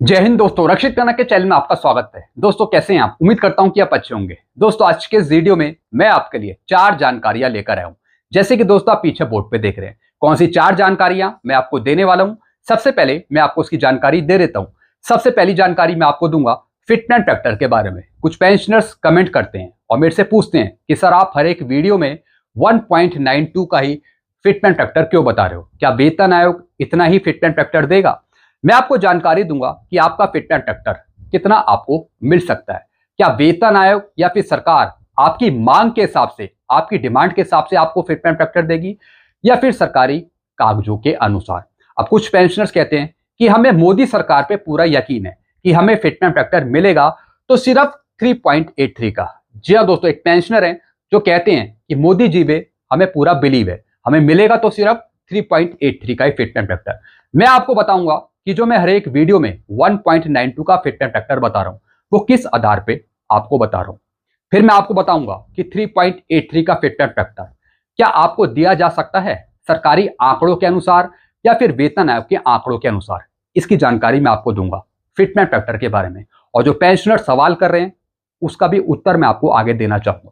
जय हिंद दोस्तों, रक्षित कनक के चैनल में आपका स्वागत है। दोस्तों कैसे हैं आप? उम्मीद करता हूं कि आप अच्छे होंगे। दोस्तों आज के इस वीडियो में मैं आपके लिए 4 जानकारियां लेकर आया हूं। जैसे कि दोस्तों आप पीछे बोर्ड पे देख रहे हैं, कौन सी 4 जानकारियां मैं आपको देने वाला हूं। सबसे पहले मैं आपको उसकी जानकारी दे देता हूं। सबसे पहली जानकारी मैं आपको दूंगा फिटमेंट फैक्टर के बारे में। कुछ पेंशनर्स कमेंट करते हैं और मेरे से पूछते हैं कि सर आप हर एक वीडियो में 1.92 का ही फिटमेंट फैक्टर क्यों बता रहे हो? क्या वेतन आयोग इतना ही फिटमेंट फैक्टर देगा? मैं आपको जानकारी दूंगा कि आपका फिटमेंट फैक्टर कितना आपको मिल सकता है। क्या वेतन आयोग या फिर सरकार आपकी मांग के हिसाब से, आपकी डिमांड के हिसाब से आपको फिटमेंट फैक्टर देगी, या फिर सरकारी कागजों के अनुसार? अब कुछ पेंशनर्स कहते हैं कि हमें मोदी सरकार पे पूरा यकीन है कि हमें फिटमेंट फैक्टर मिलेगा तो सिर्फ 3.83 का। जी हाँ दोस्तों, एक पेंशनर है जो कहते हैं कि मोदी जी पे हमें पूरा बिलीव है, हमें मिलेगा तो सिर्फ 3.83 का ही फिटमेंट फैक्टर। मैं आपको बताऊंगा कि जो मैं हर एक वीडियो में 1.92 का फिटमेंट फैक्टर बता रहा हूं वो किस आधार पे आपको बता रहा हूं। फिर मैं आपको बताऊंगा कि 3.83 का फिटमेंट फैक्टर क्या आपको दिया जा सकता है सरकारी आंकड़ों के अनुसार या फिर वेतन आयोग के आंकड़ों के अनुसार। इसकी जानकारी मैं आपको दूंगा फिटमेंट फैक्टर के बारे में, और जो पेंशनर सवाल कर रहे हैं उसका भी उत्तर मैं आपको आगे देना चाहूंगा।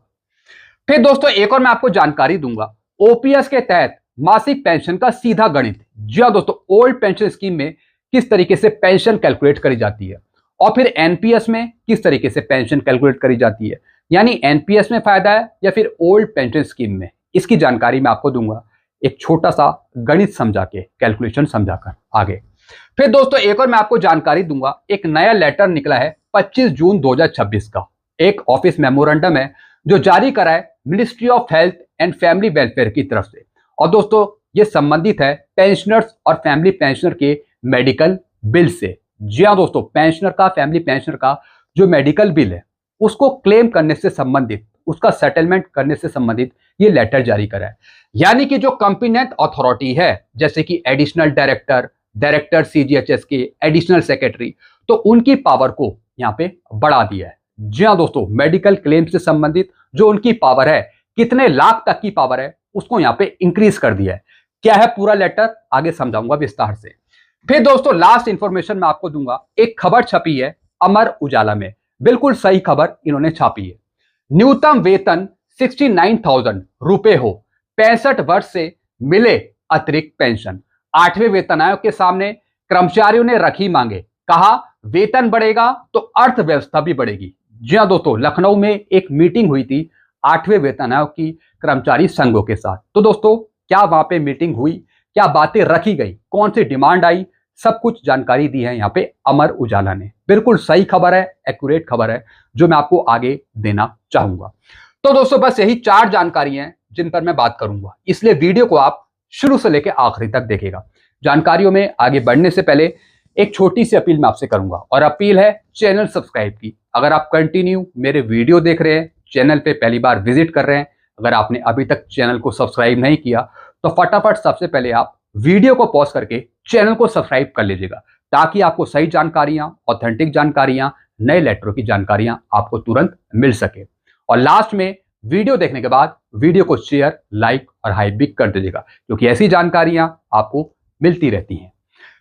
फिर दोस्तों एक और मैं आपको जानकारी दूंगा ओपीएस के तहत मासिक पेंशन का सीधा गणित। जी हाँ दोस्तों, ओल्ड पेंशन स्कीम में किस तरीके से पेंशन कैलकुलेट करी जाती है, और फिर एनपीएस में किस तरीके से पेंशन कैलकुलेट करी जाती है, यानी एनपीएस में फायदा है या फिर ओल्ड पेंशन स्कीम में। इसकी जानकारी मैं आपको दूंगा एक छोटा सा गणित समझा के, कैलकुलेशन समझाकर आगे। फिर दोस्तों एक और मैं आपको जानकारी दूंगा, एक नया लेटर निकला है 25 जून 2026 का। एक ऑफिस मेमोरेंडम है जो जारी करा है ministry of health and family welfare की तरफ से। और दोस्तों ये संबंधित है पेंशनर्स और फैमिली पेंशनर के मेडिकल बिल से। जी हाँ दोस्तों, पेंशनर का, फैमिली पेंशनर का जो मेडिकल बिल है उसको क्लेम करने से संबंधित, उसका सेटलमेंट करने से संबंधित ये लेटर जारी करा है। यानी कि जो कंपिटेंट अथॉरिटी है जैसे कि एडिशनल डायरेक्टर, डायरेक्टर सीजीएचएस के, एडिशनल सेक्रेटरी, तो उनकी पावर को यहाँ पे बढ़ा दिया है। जी हाँ दोस्तों, मेडिकल क्लेम से संबंधित जो उनकी पावर है, कितने लाख तक की पावर है, उसको यहाँ पे इंक्रीज कर दिया है। क्या है पूरा लेटर आगे समझाऊंगा विस्तार से। फिर दोस्तों लास्ट इंफॉर्मेशन मैं आपको दूंगा, एक खबर छपी है अमर उजाला में, बिल्कुल सही खबर इन्होंने छापी है। न्यूनतम वेतन 69,000 रुपए हो, 65 वर्ष से मिले अतिरिक्त पेंशन। 8वें वेतन आयोग के सामने कर्मचारियों ने रखी मांगे, कहा वेतन बढ़ेगा तो अर्थव्यवस्था भी बढ़ेगी। जी हाँ दोस्तों, लखनऊ में एक मीटिंग हुई थी 8वें वेतन आयोग की कर्मचारी संघों के साथ। तो दोस्तों क्या वहां पे मीटिंग हुई, क्या बातें रखी गई, कौन सी डिमांड आई, सब कुछ जानकारी दी है यहाँ पे अमर उजाला ने। बिल्कुल सही खबर है, एक्यूरेट खबर है जो मैं आपको आगे देना चाहूंगा। तो दोस्तों बस यही 4 जानकारियां हैं जिन पर मैं बात करूंगा, इसलिए वीडियो को आप शुरू से लेकर आखिरी तक देखिएगा। जानकारियों में आगे बढ़ने से पहले एक छोटी सी अपील मैं आपसे करूंगा, और अपील है चैनल सब्सक्राइब की। अगर आप कंटिन्यू मेरे वीडियो देख रहे हैं, चैनल पे पहली बार विजिट कर रहे हैं, अगर आपने अभी तक चैनल को सब्सक्राइब नहीं किया तो फटाफट सबसे पहले आप वीडियो को पॉज करके चैनल को सब्सक्राइब कर लीजिएगा, ताकि आपको सही जानकारियां, ऑथेंटिक जानकारियां, नए लेटरों की जानकारियां आपको तुरंत मिल सके। और लास्ट में वीडियो देखने के बाद वीडियो को शेयर, लाइक और हाइप भी कर दीजिएगा, क्योंकि ऐसी जानकारियां आपको मिलती रहती हैं।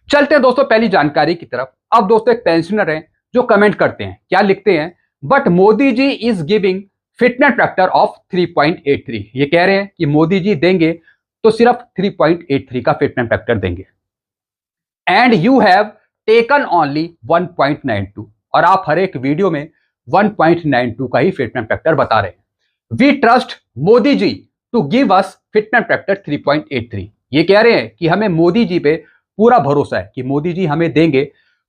चलते हैं दोस्तों पहली जानकारी की तरफ। अब दोस्तों एक पेंशनर है जो कमेंट करते हैं, क्या लिखते हैं, but Modi ji is giving fitment factor of 3.83। ये कह रहे हैं कि मोदी जी देंगे तो सिर्फ 3.83 का फिटमेंट फैक्टर देंगे, and you have taken only 1.92, और आप हर एक वीडियो में 1.92 का ही फिटमेंट फैक्टर बता रहे हैं। We trust Modi ji to give us fitment factor 3.83। ये कह रहे हैं कि हमें मोदी जी पे पूरा भरोसा है कि मोदी जी हमें देंगे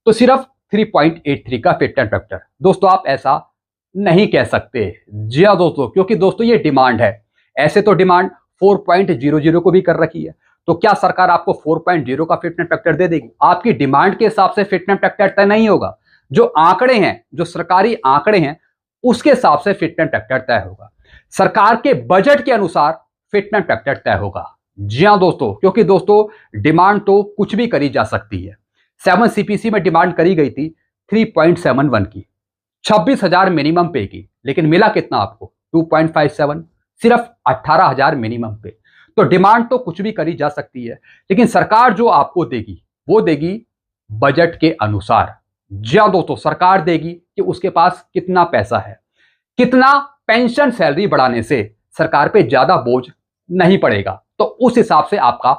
तो सिर्फ 3.83 का फिटमेंट फैक्टर। दोस्तों आप ऐसा नहीं कह सकते। जी हाँ दोस्तों, क्योंकि दोस्तों ये डिमांड है। ऐसे तो डिमांड 4.00 को भी कर रखी है, तो क्या सरकार आपको 4.0 का फिटमेंट फैक्टर दे देगी? आपकी डिमांड के हिसाब से फिटमेंट फैक्टर तय नहीं होगा। जो आंकड़े हैं, जो सरकारी आंकड़े हैं, उसके हिसाब से फिटमेंट फैक्टर तय होगा। सरकार के बजट के अनुसार फिटमेंट फैक्टर तय होगा। जी हाँ दोस्तों, क्योंकि दोस्तों डिमांड तो कुछ भी करी जा सकती है। 7 सीपीसी में डिमांड करी गई थी 3.71 की, 26,000 मिनिमम पे की, लेकिन मिला कितना आपको? 2.57, सिर्फ 18,000 मिनिमम पे। तो डिमांड तो कुछ भी करी जा सकती है, लेकिन सरकार जो आपको देगी वो देगी बजट के अनुसार। जी हाँ दोस्तों, सरकार देगी कि उसके पास कितना पैसा है, कितना पेंशन सैलरी बढ़ाने से सरकार पे ज्यादा बोझ नहीं पड़ेगा, तो उस हिसाब से आपका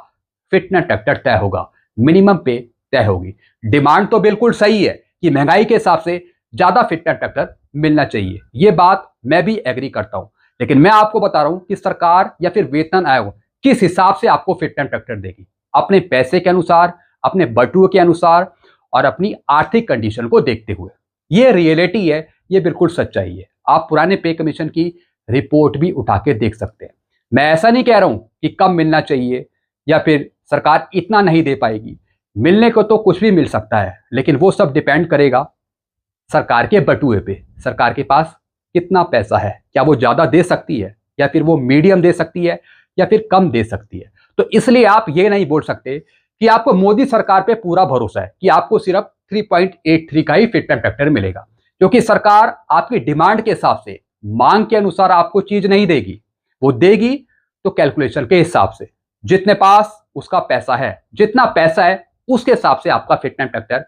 फिटनेस फैक्टर तय होगा, मिनिमम पे तय होगी। डिमांड तो बिल्कुल सही है कि महंगाई के हिसाब से ज्यादा फिटनेस फैक्टर मिलना चाहिए, ये बात मैं भी एग्री करता हूं। लेकिन मैं आपको बता रहा हूं कि सरकार या फिर वेतन आयोग किस हिसाब से आपको फिटनेस फैक्टर देगी, अपने पैसे के अनुसार, अपने बटुए के अनुसार और अपनी आर्थिक कंडीशन को देखते हुए। ये रियलिटी है, ये बिल्कुल सच्चाई है। आप पुराने पे कमीशन की रिपोर्ट भी उठा के देख सकते हैं। मैं ऐसा नहीं कह रहा हूं कि कम मिलना चाहिए या फिर सरकार इतना नहीं दे पाएगी, मिलने को तो कुछ भी मिल सकता है, लेकिन वो सब डिपेंड करेगा सरकार के बटुए पे, सरकार के पास कितना पैसा है, क्या वो ज्यादा दे सकती है या फिर वो मीडियम दे सकती है या फिर कम दे सकती है। तो इसलिए आप ये नहीं बोल सकते कि आपको मोदी सरकार पे पूरा भरोसा है कि आपको सिर्फ 3.83 का ही फिटनेस फैक्टर मिलेगा, क्योंकि सरकार आपकी डिमांड के हिसाब से, मांग के अनुसार आपको चीज नहीं देगी। वो देगी तो कैलकुलेशन के हिसाब से, जितने पास उसका पैसा है, जितना पैसा है उसके हिसाब से आपका फिटनेस फैक्टर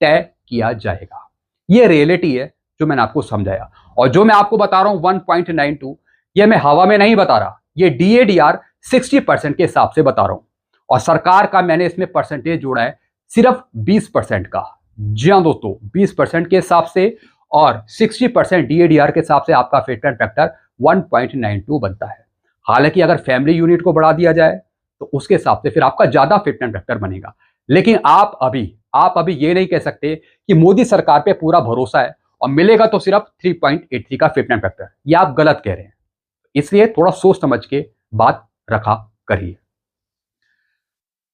तय किया जाएगा। ये रियलिटी है जो मैंने आपको समझाया। और जो मैं आपको बता रहा हूं 1.92, ये मैं हवा में नहीं बता रहा, ये DADR 60% के हिसाब से बता रहा हूं। और सरकार का मैंने इसमें परसेंटेज जोड़ा है सिर्फ 20% का। जी हाँ दोस्तों, 20% के हिसाब से और 60% DADR के हिसाब से आपका फिटनेस फैक्टर 1.92 बनता है। हालांकि अगर फैमिली यूनिट को बढ़ा दिया जाए तो उसके हिसाब से फिर आपका ज्यादा फिटनेस फैक्टर बनेगा। लेकिन आप अभी ये नहीं कह सकते कि मोदी सरकार पे पूरा भरोसा है और मिलेगा तो सिर्फ 3.83 का फिटनेस फैक्टर, ये आप गलत कह रहे हैं। इसलिए थोड़ा सोच समझ के बात रखा करिए।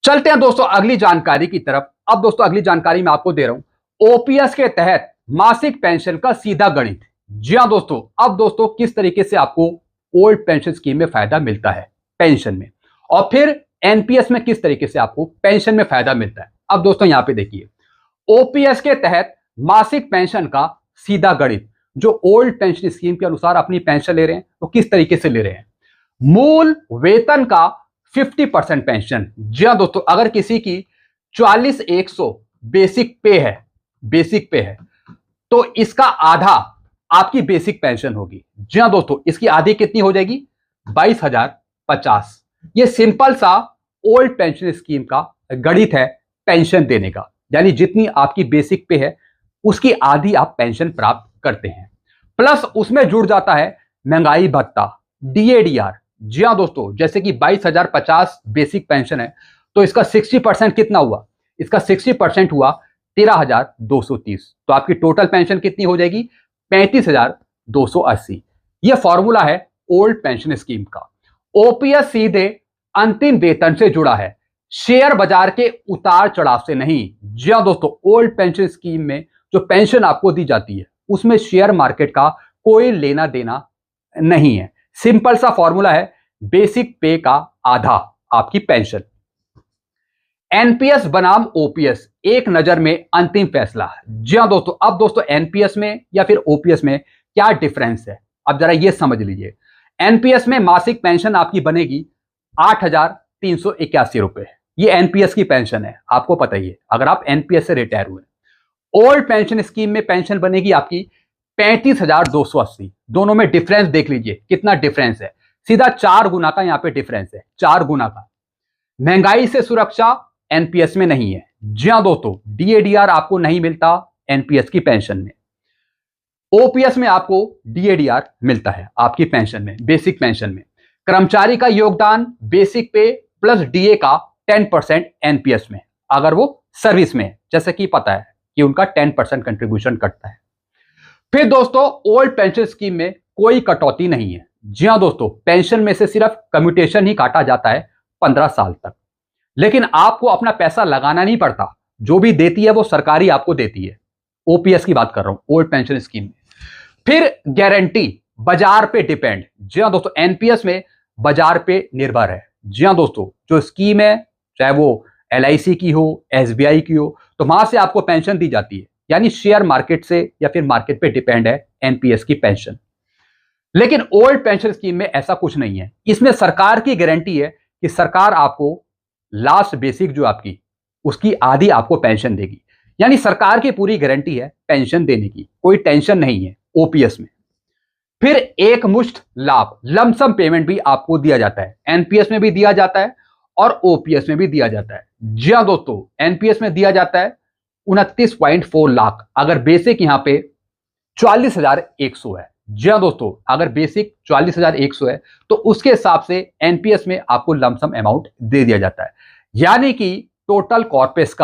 चलते हैं दोस्तों अगली जानकारी की तरफ। अब दोस्तों अगली जानकारी मैं आपको दे रहा हूं OPS के तहत मासिक पेंशन का सीधा गणित। जी हां दोस्तों, अब दोस्तों किस तरीके से आपको ओल्ड पेंशन स्कीम में फायदा मिलता है पेंशन में, और फिर NPS में किस तरीके से आपको पेंशन में फायदा मिलता है। अब दोस्तों यहां पे देखिए, OPS के तहत मासिक पेंशन का सीधा गणित, जो ओल्ड पेंशन स्कीम के अनुसार अपनी पेंशन ले रहे हैं तो किस तरीके से ले रहे हैं। मूल वेतन का 50% पेंशन। जी हाँ दोस्तों, अगर किसी की 44,100 बेसिक पे है तो इसका आधा आपकी बेसिक पेंशन होगी। जी हाँ दोस्तों, इसकी आधी कितनी हो जाएगी, 22,050। ये सिंपल सा ओल्ड पेंशन स्कीम का गणित है पेंशन देने का, यानी जितनी आपकी बेसिक पे है उसकी आधी आप पेंशन प्राप्त करते हैं, प्लस उसमें जुड़ जाता है महंगाई भत्ता DADR। जी हाँ दोस्तों, जैसे कि 22,050 बेसिक पेंशन है तो इसका 60% कितना हुआ, इसका 60% हुआ 13,230, तो आपकी टोटल पेंशन कितनी हो जाएगी, 35,280। ये फॉर्मूला है ओल्ड पेंशन स्कीम का। OPS सीधे अंतिम वेतन से जुड़ा है, शेयर बाजार के उतार चढ़ाव से नहीं। जी हाँ दोस्तों, ओल्ड पेंशन स्कीम में जो पेंशन आपको दी जाती है उसमें शेयर मार्केट का कोई लेना देना नहीं है। सिंपल सा फॉर्मूला है, बेसिक पे का आधा आपकी पेंशन। NPS बनाम OPS, एक नजर में अंतिम फैसला। जी हां दोस्तों, अब दोस्तों NPS में या फिर OPS में क्या डिफरेंस है, अब जरा ये समझ लीजिए। NPS में मासिक पेंशन आपकी बनेगी 8,381 रुपए, ये NPS की पेंशन है, आपको पता ही है अगर आप NPS से रिटायर हुए। ओल्ड पेंशन स्कीम में पेंशन बनेगी आपकी 35,280। दोनों में डिफरेंस देख लीजिए कितना डिफरेंस है, सीधा 4 गुना का यहां पे डिफरेंस है, 4 गुना का। महंगाई से सुरक्षा NPS में नहीं है। जी हां दोस्तों, DADR आपको नहीं मिलता NPS की पेंशन में, OPS में आपको DADR मिलता है आपकी पेंशन में, बेसिक पेंशन में। कर्मचारी का योगदान बेसिक पे प्लस DA का 10% NPS में, अगर वो सर्विस में है, जैसे कि पता है कि उनका 10% कंट्रीब्यूशन कटता है। फिर दोस्तों ओल्ड पेंशन स्कीम में कोई कटौती नहीं है। जी हां दोस्तों, पेंशन में से सिर्फ कम्यूटेशन ही काटा जाता है 15 साल तक, लेकिन आपको अपना पैसा लगाना नहीं पड़ता, जो भी देती है वो सरकारी आपको देती है। OPS की बात कर रहा हूं, ओल्ड पेंशन स्कीम में। फिर गारंटी बाजार पे डिपेंड। जी हां दोस्तों, NPS में बाजार पे निर्भर है। जी हां दोस्तों, जो स्कीम है चाहे वो LIC की हो, SBI की हो, तो वहां से आपको पेंशन दी जाती है, यानी शेयर मार्केट से या फिर मार्केट पे डिपेंड है NPS की पेंशन। लेकिन ओल्ड पेंशन स्कीम में ऐसा कुछ नहीं है, इसमें सरकार की गारंटी है कि सरकार आपको लास्ट बेसिक जो आपकी उसकी आधी आपको पेंशन देगी, यानी सरकार की पूरी गारंटी है पेंशन देने की, कोई टेंशन नहीं है ओपीएस में। फिर एक मुश्त लाभ लमसम पेमेंट भी आपको दिया जाता है, एनपीएस में भी दिया जाता है और ओपीएस में भी दिया जाता है। जी हां दोस्तों, एनपीएस में दिया जाता है 29.4 लाख, अगर बेसिक यहां पे 44,100 है। जी हां दोस्तों, अगर बेसिक 44,100 है तो उसके हिसाब से एनपीएस में आपको लमसम अमाउंट दे दिया जाता है। यानी कि टोटल कॉर्पस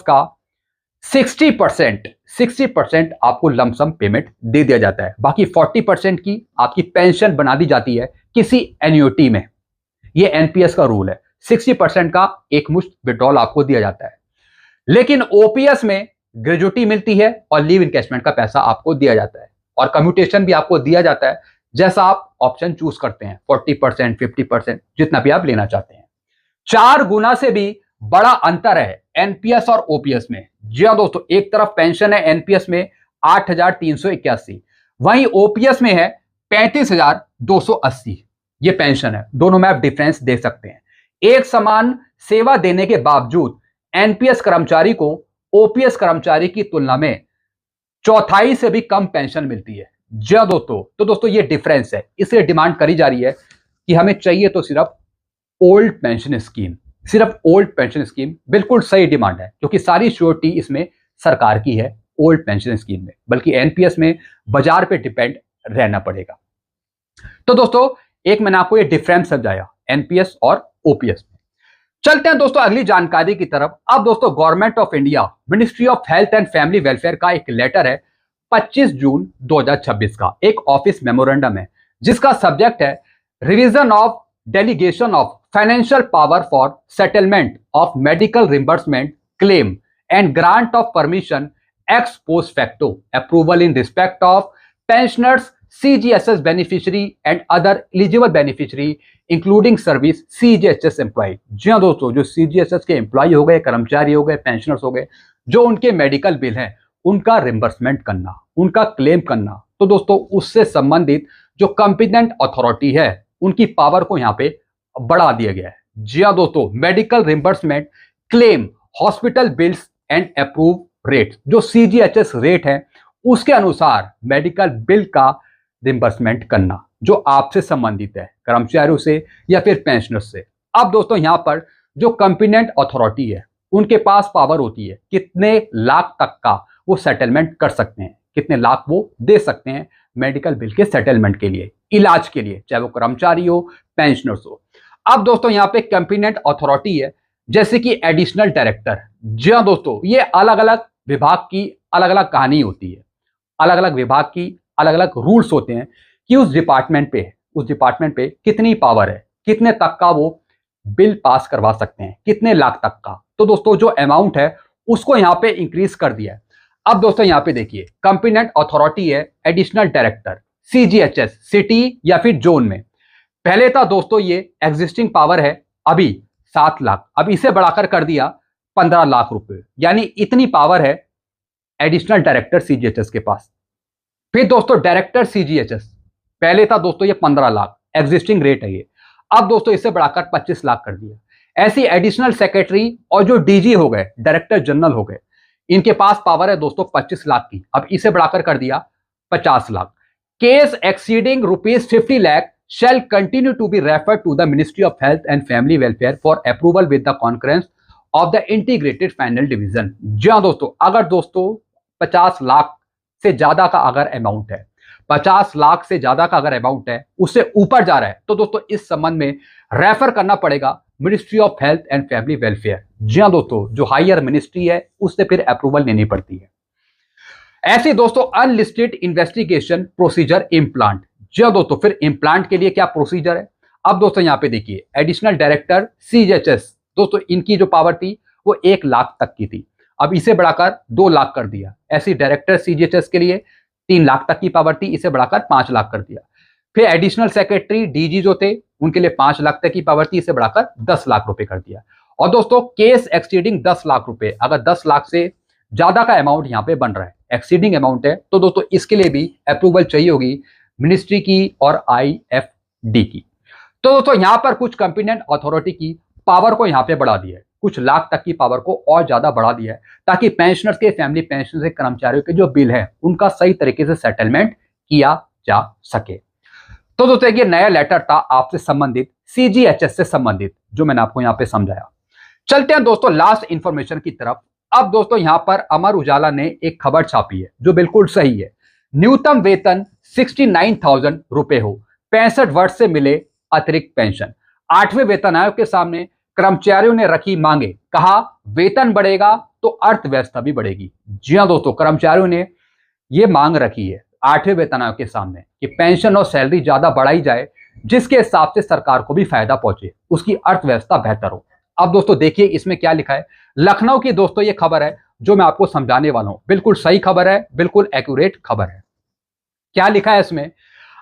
का 60% आपको लमसम पेमेंट दे दिया जाता है। बाकी 40% की आपकी पेंशन बना दी जाती है किसी एन्युटी में। यह एनपीएस का रूल है, 60% का एक मुश्त विड्रॉल आपको दिया जाता है। लेकिन ओपीएस में ग्रेजुटी मिलती है और लीव इनकैशमेंट का पैसा आपको दिया जाता है और कम्यूटेशन भी आपको दिया जाता है, जैसा आप ऑप्शन चूज करते हैं, 40%, 50%, जितना भी आप लेना चाहते हैं। 4 गुना से भी बड़ा अंतर है एनपीएस और ओपीएस में। जी हां दोस्तों, एक तरफ पेंशन है एनपीएस में 8,381, वहीं ओपीएस में है 35,280। ये पेंशन है, दोनों में आप डिफरेंस देख सकते हैं। एक समान सेवा देने के बावजूद एनपीएस कर्मचारी को ओपीएस कर्मचारी की तुलना में चौथाई से भी कम पेंशन मिलती है। जी हां दोस्तों, तो दोस्तों ये डिफरेंस है, इसलिए डिमांड करी जा रही है कि हमें चाहिए तो सिर्फ ओल्ड पेंशन स्कीम, सिर्फ ओल्ड पेंशन स्कीम। बिल्कुल सही डिमांड है, क्योंकि सारी श्योरिटी इसमें सरकार की है ओल्ड पेंशन स्कीम में, बल्कि एनपीएस में बाजार पे डिपेंड रहना पड़ेगा। तो दोस्तों, एक मैंने आपको ये डिफरेंस समझाया एनपीएस और ओपीएस में। चलते हैं दोस्तों अगली जानकारी की तरफ। अब दोस्तों, government of India, ministry of health and family welfare का एक लेटर है 25 जून 2026 का, एक ऑफिस मेमोरेंडम है, जिसका सब्जेक्ट है revision of delegation of financial power for settlement of medical reimbursement claim and grant of permission x post facto approval in respect of pensioners, CGHS beneficiary and other eligible beneficiary including service CGHS employee। जी हाँ दोस्तों, जो CGHS के employ हो गए, कर्मचारी हो गए, pensioners हो गए, जो उनके मेडिकल बिल हैं उनका रिम्बर्समेंट करना, उनका क्लेम करना, तो दोस्तों उससे संबंधित जो कॉम्पिटेंट अथॉरिटी है उनकी पावर को यहाँ पे बढ़ा दिया गया है। जी हाँ दोस्तों, medical reimbursement claim hospital bills and approve rate, जो CGHS रेट है उसके अनुसार मेडिकल बिल का रिम्बर्समेंट करना, जो आपसे संबंधित है, कर्मचारियों से या फिर पेंशनर्स से। अब दोस्तों, यहां पर जो कॉम्पिटेंट अथॉरिटी है उनके पास पावर होती है कितने लाख तक का वो सेटलमेंट कर सकते हैं, कितने लाख वो दे सकते हैं मेडिकल बिल के सेटलमेंट के लिए, इलाज के लिए, चाहे वो कर्मचारी हो, पेंशनर्स हो। अब दोस्तों, यहाँ पे कॉम्पिटेंट अथॉरिटी है जैसे कि एडिशनल डायरेक्टर। जी हाँ दोस्तों, ये अलग अलग विभाग की अलग अलग कहानी होती है, अलग अलग विभाग की अलग अलग रूल्स होते हैं कि उस डिपार्टमेंट पे कितनी पावर है, कितने तक का वो बिल पास करवा सकते हैं, कितने लाख तक का। तो दोस्तों, जो अमाउंट है उसको यहाँ पे इंक्रीज कर दिया है। अब दोस्तों, यहाँ पे देखिए, कॉम्पिटेंट अथॉरिटी है एडिशनल डायरेक्टर, CGHS सिटी या फिर जोन में। पहले था दोस्तों ये एग्जिस्टिंग पावर है अभी 7 लाख, अब इसे बढ़ाकर कर दिया 15 लाख रुपए, यानी इतनी पावर है एडिशनल डायरेक्टर CGHS के पास। फिर दोस्तों, डायरेक्टर CGHS पहले था दोस्तों ये 15 लाख, एग्जिस्टिंग रेट है ये, अब दोस्तों इसे बढ़ाकर 25 लाख कर दिया। ऐसी एडिशनल सेक्रेटरी और जो डीजी हो गए, डायरेक्टर जनरल हो गए, इनके पास पावर है दोस्तों 25 लाख की, अब इसे बढ़ाकर कर दिया 50 lakh. Case exceeding ₹50 lakh shall continue to be referred to the Ministry of Health and Family Welfare for approval with the concurrence of the integrated final division। जी हाँ दोस्तों, अगर दोस्तों 50 लाख से ज्यादा का अगर अमाउंट है, 50 लाख से ज्यादा का अगर अमाउंट है, उससे ऊपर जा रहा है, तो दोस्तों इस संबंध में रेफर करना पड़ेगा ministry of health and family welfare. जी हाँ दोस्तों, जो हायर मिनिस्ट्री है उससे फिर अप्रूवल लेनी पड़ती है। ऐसे दोस्तों, अनलिस्टेड इन्वेस्टिगेशन प्रोसीजर इम्प्लांट। जी हाँ दोस्तों, फिर इम्प्लांट के लिए क्या प्रोसीजर है। अब दोस्तों यहाँ पे देखिए, एडिशनल डायरेक्टर CGHS, दोस्तों इनकी जो पावर थी वो 1 लाख तक की थी, अब इसे बढ़ाकर 2 लाख कर दिया। ऐसी डायरेक्टर CGHS के लिए 3 लाख तक की पावर थी, इसे बढ़ाकर 5 लाख कर दिया। फिर एडिशनल सेक्रेटरी DG जो थे उनके लिए 5 लाख तक की पावर थी, इसे बढ़ाकर 10 लाख रुपए कर दिया। और दोस्तों, केस एक्सीडिंग 10 लाख रुपए, अगर 10 लाख से ज्यादा का अमाउंट यहाँ पे बन रहा है, एक्सीडिंग अमाउंट है, तो दोस्तों इसके लिए भी अप्रूवल चाहिए होगी मिनिस्ट्री की और IFD की। तो दोस्तों यहाँ पर कुछ कॉम्पिटेंट अथॉरिटी की पावर को यहाँ पे बढ़ा दिया है। कुछ लाख तक की पावर को और ज्यादा बढ़ा दिया है, ताकि पेंशनर्स के फैमिली पेंशन से कर्मचारियों के जो बिल है उनका सही तरीके से सेटलमेंट किया जा सके। तो दोस्तों ये नया लेटर था आपसे संबंधित, CGHS से संबंधित, जो मैंने आपको यहाँ पे समझाया। चलते हैं दोस्तों लास्ट इंफॉर्मेशन की तरफ। अब दोस्तों यहां पर अमर उजाला ने एक खबर छापी है जो बिल्कुल सही है। न्यूनतम वेतन 69,000 रुपए हो, 65 वर्ष से मिले अतिरिक्त पेंशन। 8वें वेतन आयोग के सामने कर्मचारियों ने रखी मांगे, कहा वेतन बढ़ेगा तो अर्थव्यवस्था भी बढ़ेगी। जी हां दोस्तों, कर्मचारियों ने यह मांग रखी है 8वें वेतन आयोग के सामने कि पेंशन और सैलरी ज्यादा बढ़ाई जाए, जिसके हिसाब से सरकार को भी फायदा पहुंचे, उसकी अर्थव्यवस्था बेहतर हो। अब दोस्तों देखिए इसमें क्या लिखा है। लखनऊ की दोस्तों ये खबर है जो मैं आपको समझाने वाला हूं, बिल्कुल सही खबर है, बिल्कुल एक्यूरेट खबर है। क्या लिखा है इसमें?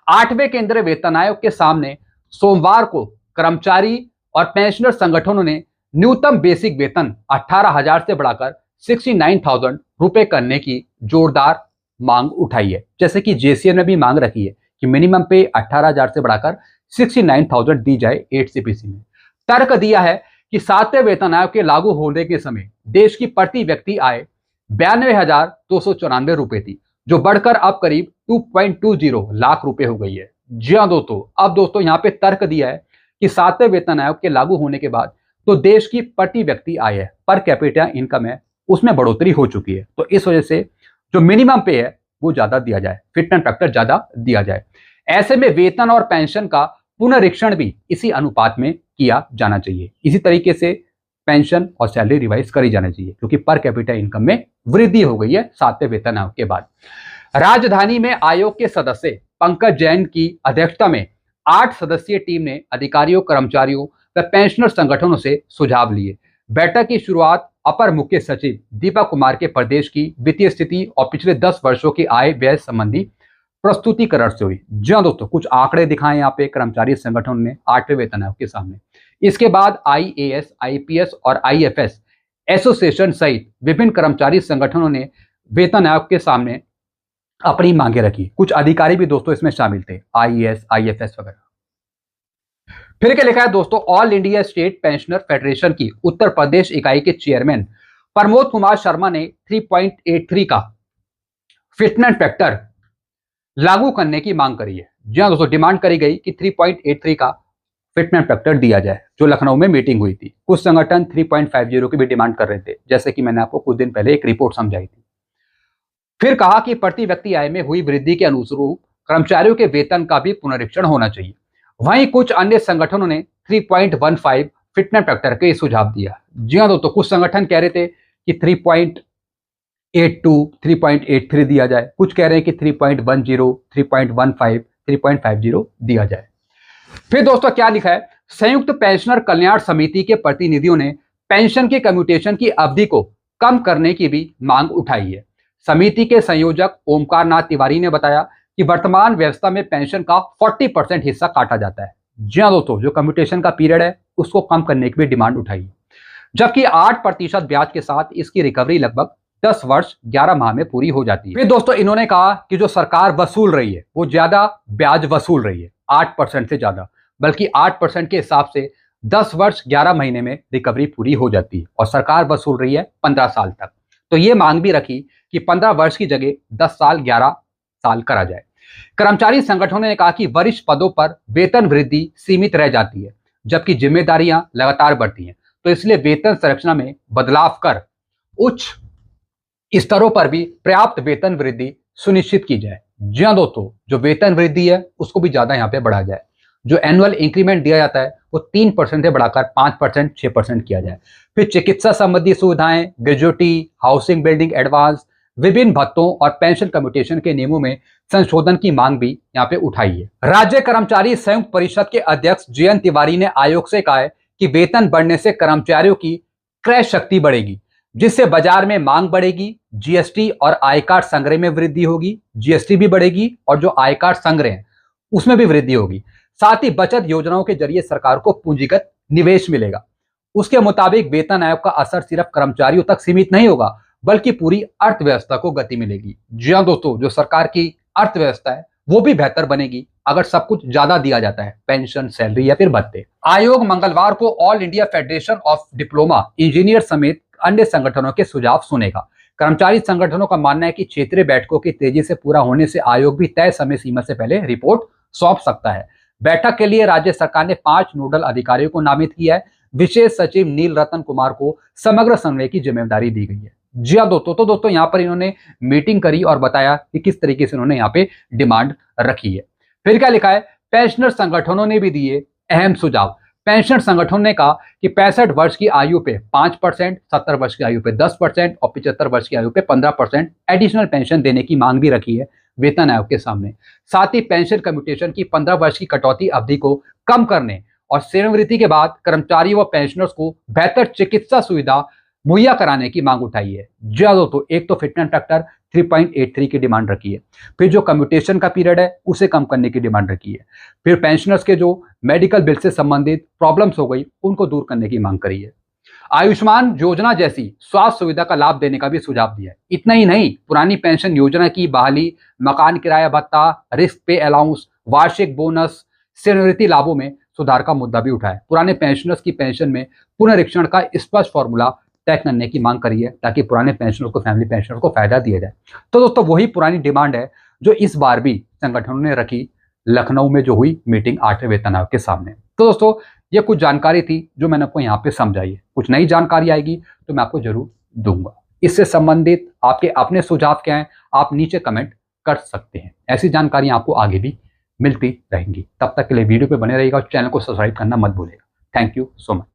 8वें केंद्रीय वेतन आयोग के सामने सोमवार को कर्मचारी और पेंशनर संगठनों ने न्यूनतम बेसिक वेतन 18,000 से बढ़ाकर 69,000 रुपए करने की जोरदार मांग उठाई है। जैसे कि JCA ने भी मांग रखी है कि मिनिमम पे 18,000 से बढ़ाकर 69,000 दी जाए 8CPC में। तर्क दिया है कि 7वें वेतन आयोग के लागू होने के समय देश की प्रति व्यक्ति आय 92,294 रुपए थी, जो बढ़कर अब करीब 2.20 लाख रुपए हो गई है। जी हाँ दोस्तों, अब दोस्तों यहाँ पे तर्क दिया है कि 7वें वेतन आयोग के लागू होने के बाद तो देश की प्रति व्यक्ति आय है, पर कैपिटा इनकम है, उसमें बढ़ोतरी हो चुकी है। तो इस वजह से जो मिनिमम पे है वो ज्यादा दिया जाए, फिटमेंट फैक्टर ज्यादा दिया जाए। ऐसे में वेतन और पेंशन का पुनरीक्षण भी इसी अनुपात में किया जाना चाहिए। इसी तरीके से पेंशन और सैलरी रिवाइज करी जानी चाहिए, क्योंकि पर कैपिटा इनकम में वृद्धि हो गई है 7वें वेतन आयोग के बाद। राजधानी में आयोग के सदस्य पंकज जैन की अध्यक्षता में 8 सदस्यीय टीम ने अधिकारियों, कर्मचारियों व पेंशनर संगठनों से सुझाव लिए। बैठक की शुरुआत अपर मुख्य सचिव दीपक कुमार के प्रदेश की वित्तीय स्थिति और पिछले 10 वर्षों की आय व्यय संबंधी प्रस्तुतिकरण से हुई। जी हाँ दोस्तों, कुछ आंकड़े दिखाए यहाँ पे कर्मचारी संगठनों ने 8वें वेतन आयोग के सामने। इसके बाद IAS, IPS और IFS एसोसिएशन सहित विभिन्न कर्मचारी संगठनों ने वेतन आयोग के सामने अपनी मांगे रखी। कुछ अधिकारी भी दोस्तों इसमें शामिल थे, IAS, IFS वगैरह। फिर क्या लिखा है दोस्तों? All India state pensioner federation की उत्तर प्रदेश इकाई के चेयरमैन प्रमोद कुमार शर्मा ने 3.83 का फिटमेंट फैक्टर लागू करने की मांग करी है। जी हाँ दोस्तों, डिमांड करी गई कि 3.83 का फिटमेंट फैक्टर दिया जाए, जो लखनऊ में मीटिंग हुई थी। कुछ संगठन 3.50 की भी डिमांड कर रहे थे, जैसे कि मैंने आपको कुछ दिन पहले एक रिपोर्ट समझाई थी। फिर कहा कि प्रति व्यक्ति आय में हुई वृद्धि के अनुरूप कर्मचारियों के वेतन का भी पुनरीक्षण होना चाहिए। वहीं कुछ अन्य संगठनों ने 3.15 फिटमेंट फैक्टर के सुझाव दिया। जी हाँ दोस्तों, कुछ संगठन कह रहे थे कि 3.82, 3.83 दिया जाए, कुछ कह रहे हैं कि 3.10, 3.15, 3.50 दिया जाए। फिर दोस्तों क्या लिखा है? संयुक्त पेंशनर कल्याण समिति के प्रतिनिधियों ने पेंशन के कम्यूटेशन की अवधि को कम करने की भी मांग उठाई है। समिति के संयोजक ओमकार नाथ तिवारी ने बताया कि वर्तमान व्यवस्था में पेंशन का 40% हिस्सा काटा जाता है। जी हाँ दोस्तों, जो कम्यूटेशन का पीरियड है उसको कम करने की भी डिमांड उठाई है, जबकि 8% ब्याज के साथ इसकी रिकवरी लगभग 10 वर्ष 11 माह में पूरी हो जाती है। फिर दोस्तों इन्होंने कहा कि जो सरकार वसूल रही है वो ज्यादा ब्याज वसूल रही है, 8% से ज्यादा, बल्कि 8% के हिसाब से 10 वर्ष 11 महीने में रिकवरी पूरी हो जाती है, और सरकार वसूल रही है 15 साल तक। तो ये मांग भी रखी कि 15 वर्ष की जगह 10 साल 11 साल करा जाए। कर्मचारी संगठनों ने कहा कि वरिष्ठ पदों पर वेतन वृद्धि सीमित रह जाती है, जबकि जिम्मेदारियां लगातार बढ़ती हैं। तो इसलिए वेतन संरचना में बदलाव कर उच्च स्तरों पर भी पर्याप्त वेतन वृद्धि सुनिश्चित की जाए। जी हाँ दोस्तों, जो वेतन वृद्धि है उसको भी ज्यादा यहाँ पे बढ़ाया जाए। जो एनुअल इंक्रीमेंट दिया जाता है वो 3% से बढ़ाकर 5%, 6% किया जाए। फिर चिकित्सा संबंधी सुविधाएं, ग्रेजुटी, हाउसिंग बिल्डिंग एडवांस, विभिन्न भत्तों और पेंशन कम्यूटेशन के नियमों में संशोधन की मांग भी यहाँ पे उठाई है। राज्य कर्मचारी संयुक्त परिषद के अध्यक्ष JN तिवारी ने आयोग से कहा है कि वेतन बढ़ने से कर्मचारियों की क्रय शक्ति बढ़ेगी, जिससे बाजार में मांग बढ़ेगी, GST और आयकर संग्रह में वृद्धि होगी, GST भी बढ़ेगी और जो आयकर संग्रह है उसमें भी वृद्धि होगी। साथ ही बचत योजनाओं के जरिए सरकार को पूंजीगत निवेश मिलेगा। उसके मुताबिक वेतन आयोग का असर सिर्फ कर्मचारियों तक सीमित नहीं होगा, बल्कि पूरी अर्थव्यवस्था को गति मिलेगी। जी हाँ दोस्तों, जो सरकार की अर्थव्यवस्था है वो भी बेहतर बनेगी, अगर सब कुछ ज्यादा दिया जाता है, पेंशन, सैलरी या फिर भत्ते। आयोग मंगलवार को all India federation of diploma engineer समेत अन्य संगठनों के सुझाव सुनेगा। कर्मचारी संगठनों का मानना है कि क्षेत्रीय बैठकों की तेजी से पूरा होने से आयोग भी तय समय सीमा से पहले रिपोर्ट सौंप सकता है। बैठक के लिए राज्य सरकार ने 5 नोडल अधिकारियों को नामित किया है। विशेष सचिव नील रतन कुमार को समग्र समन्वय की जिम्मेदारी दी गई है। जी हाँ दोस्तों, तो दोस्तों यहाँ पर इन्होंने मीटिंग करी और बताया कि किस तरीके से इन्होंने यहाँ पे डिमांड रखी है। फिर क्या लिखा है, पेंशनर संगठनों ने भी दिए अहम सुझाव। पेंशनर संगठनों ने कहा कि 65 वर्ष की आयु पे 5%, 70 वर्ष की आयु पे 10% और 75 वर्ष की आयु पे 15% एडिशनल पेंशन देने की मांग भी रखी है वेतन आयोग के सामने। साथ ही पेंशन कम्यूटेशन की 15 वर्ष की कटौती अवधि को कम करने और सेवानिवृत्ति के बाद कर्मचारियों व पेंशनर्स को बेहतर चिकित्सा सुविधा मुहैया कराने की मांग उठाई है। दोस्तों एक तो फिटनेस फैक्टर 3.83 की डिमांड रखी है, फिर जो कम्यूटेशन का पीरियड है उसे कम करने की डिमांड रखी है, फिर पेंशनर्स के जो मेडिकल बिल से संबंधित प्रॉब्लम्स हो गई उनको दूर करने की मांग करी है। आयुष्मान योजना जैसी स्वास्थ्य सुविधा का लाभ देने का भी सुझाव दिया है। इतना ही नहीं, पुरानी पेंशन योजना की बहाली, मकान किराया भत्ता, रिस्क पे अलाउंस, वार्षिक बोनस, सेवानिवृत्ति लाभों में सुधार का मुद्दा भी उठाया। पुराने पेंशनर्स की पेंशन में पुनरीक्षण का स्पष्ट फॉर्मूला तय करने की मांग करी है ताकि पुराने पेंशनर्स को, फैमिली पेंशनर्स को फायदा दिया जाए। तो दोस्तों वही पुरानी डिमांड है जो इस बार भी संगठनों ने रखी लखनऊ में जो हुई मीटिंग 8वें वेतन आयोग के सामने। तो दोस्तों ये कुछ जानकारी थी जो मैंने आपको यहाँ पे समझाई है। कुछ नई जानकारी आएगी तो मैं आपको जरूर दूंगा। इससे संबंधित आपके अपने सुझाव क्या हैं आप नीचे कमेंट कर सकते हैं। ऐसी जानकारी आपको आगे भी मिलती रहेंगी। तब तक के लिए वीडियो पे बने रहिएगा और चैनल को सब्सक्राइब करना मत भूलिएगा। Thank you so much.